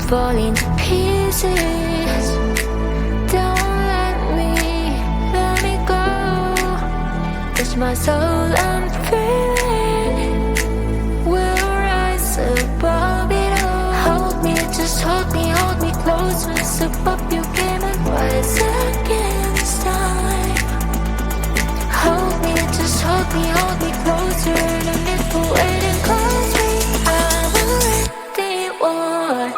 falling to pieces. Don't let me go. Touch my soul, I'm feeling. We'll rise above it all. Hold me, just hold me close. Once above you came and rise against time. Hold me, just hold me closer. No need for waiting, close me. I'm already one.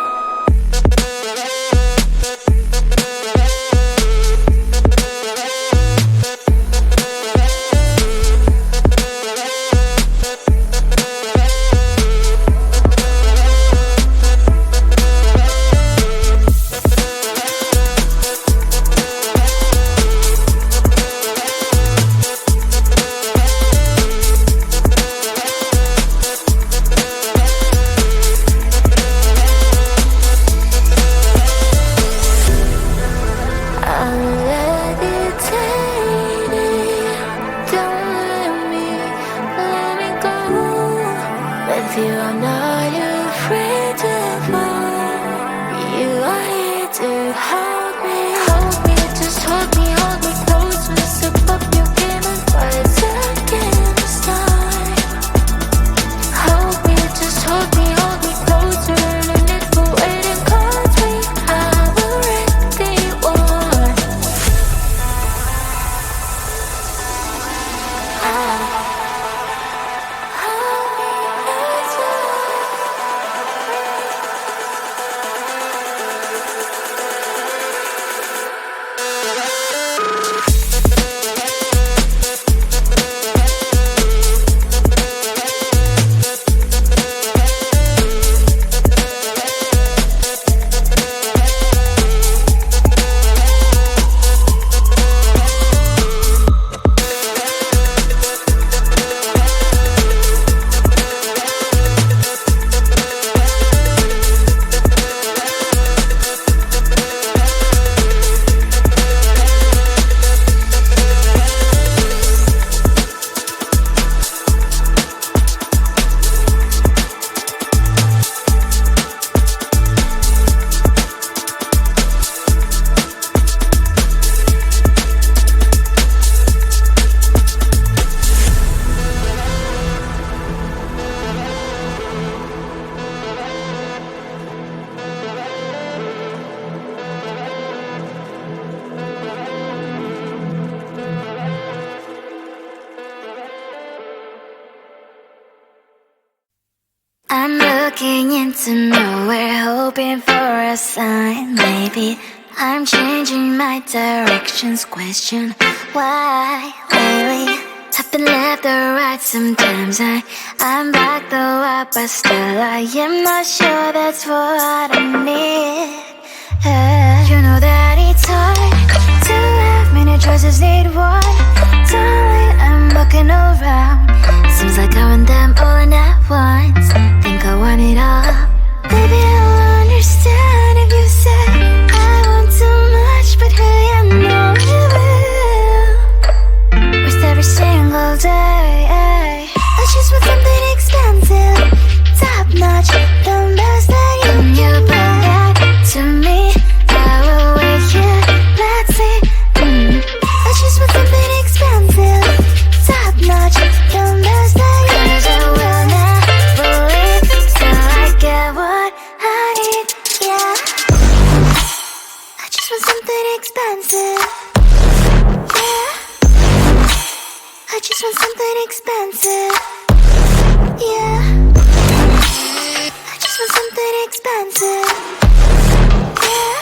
I'm looking into nowhere, hoping for a sign. Maybe I'm changing my directions. Question why lately I've been left or right. Sometimes I'm back though up, but still I am not sure that's what I need. You know that it's hard to have many choices, need one. Darling, I'm looking around. Seems like I want them all in at once. Think I want it all. Baby, I'll understand if you say I want too much, but hey, I know you will. With every single day, I just want something expensive, top notch, the best that you bring back to me. I will wait here, let's see. I just want something expensive, top notch, the best that you bring. 'Cause I will never leave till I get what I need, yeah. I just want something expensive, yeah. I just want something expensive, yeah. I just want something expensive, yeah.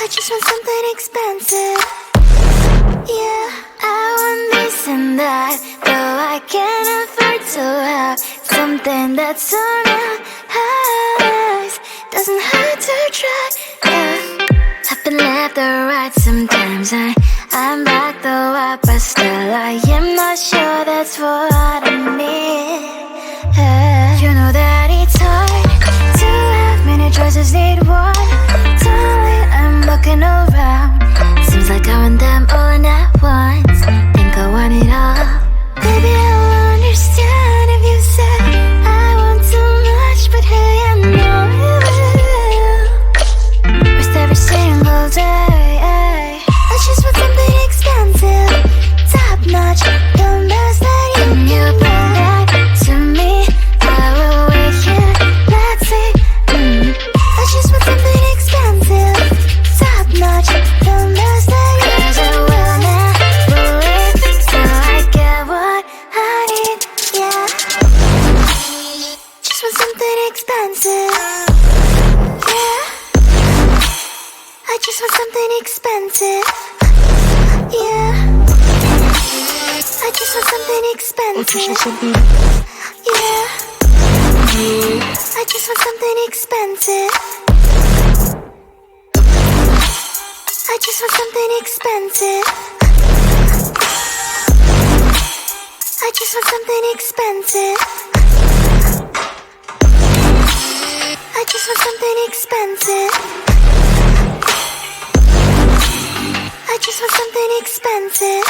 I just want something expensive, yeah. I want this and that, though I can't afford to have something that's so real. Doesn't hurt to try, yeah. I've been left or right. Sometimes I'm back though up, but still I am not sure that's what I need. You know that it's hard to have many choices, need one. Darling, I'm looking around. Seems like I want them all in at once. Think I want it all. Baby, I'll understand if you say I want too much, but hey, I know you will. just want something expensive. Yeah. I just want something expensive. Yeah. I just want something expensive. I just want something expensive. I just want something expensive. I just want something expensive. I just want something expensive.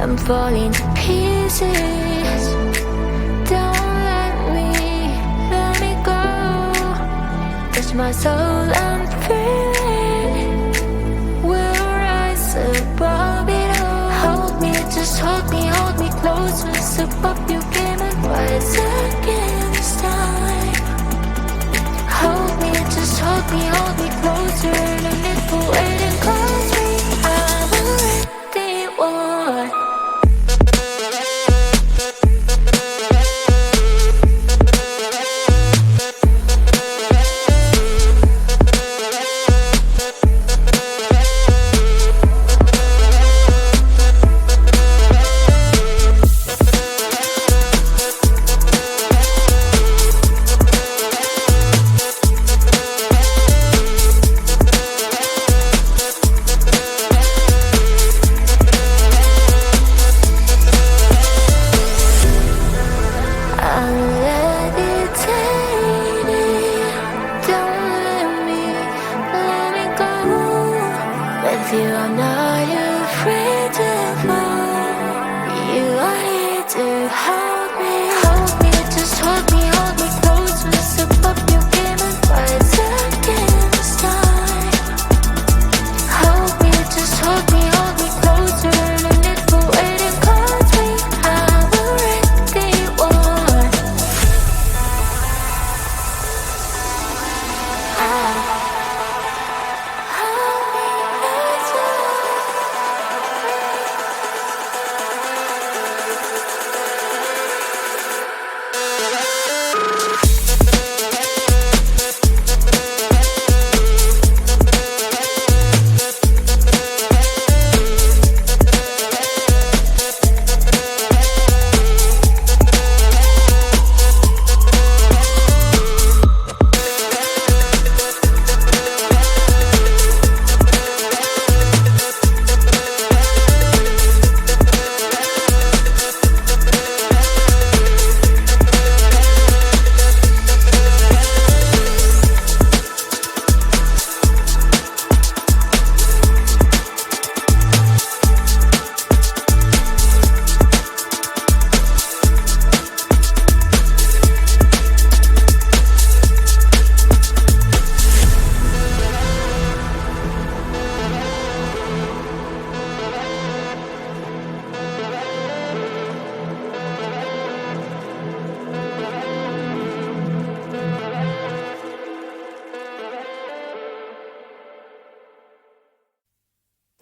I'm falling to pieces. Don't let me go. Touch my soul, I'm feeling. We'll rise above it all. Hold me, just hold me closer. Step up, you came and rise again this time. Hold me, just hold me closer. No need for waiting, close me. I'm already one. with you, I'm not afraid to fall. You are here to hold me, just hold me close. We'll step up your game and fight against time. Hold me, just hold me closer. No need for waiting, 'cause we have already won.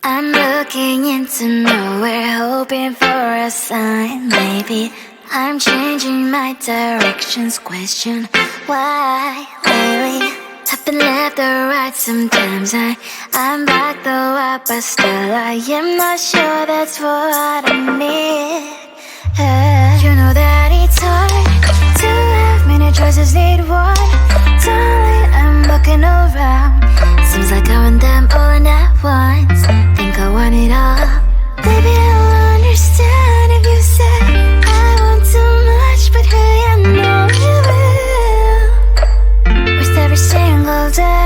I'm looking into nowhere, hoping for a sign. Maybe I'm changing my directions. Question why lately? I've been left or right sometimes. I'm back though up, but still I am not sure that's what I need. You know that it's hard to have many choices, need one. Darling, I'm looking around. Seems like I want them all at once. Think I want it all. Baby, I'll understand if you say I want too much, but hey, I know you will. With every single day